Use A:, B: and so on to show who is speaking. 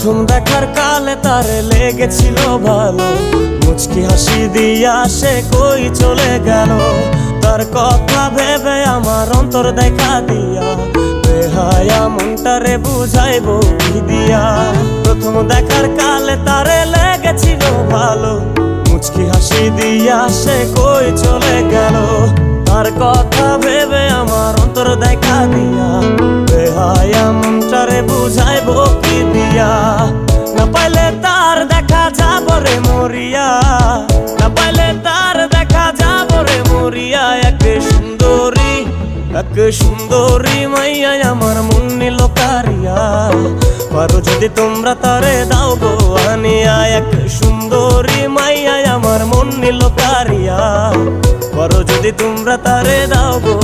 A: প্রথম দেখার কালে তারে লেগেছিল ভালো, মুচকি হাসি দিয়া সে কই চলে গেল। তার কথা ভেবে আমার অন্তর দেখা দিয়া বেহায়া মনটারে বুঝাইবো কি দিয়া। প্রথম দেখার কালে তারে লেগেছিল ভালো, মুচকি হাসি দিয়া সে কই চলে গেল। তার কথা ভেবে আমার অন্তর দেখা দিয়া বেহায়া মনটারে বুঝাইবো কি দিয়া। না পাইলে তার দেখা যাব রে মরিয়া, না পাইলে তার দেখা যাব রে মরিয়া। এক সুন্দরী মাইয়া আমার মন নিল কারিয়া, পারো যদি তোমরা তারে দাও গো আনিয়া। এক সুন্দরী মাইয়া আমার মন নিল কারিয়া, পারো যদি তোমরা তারে দাও গো।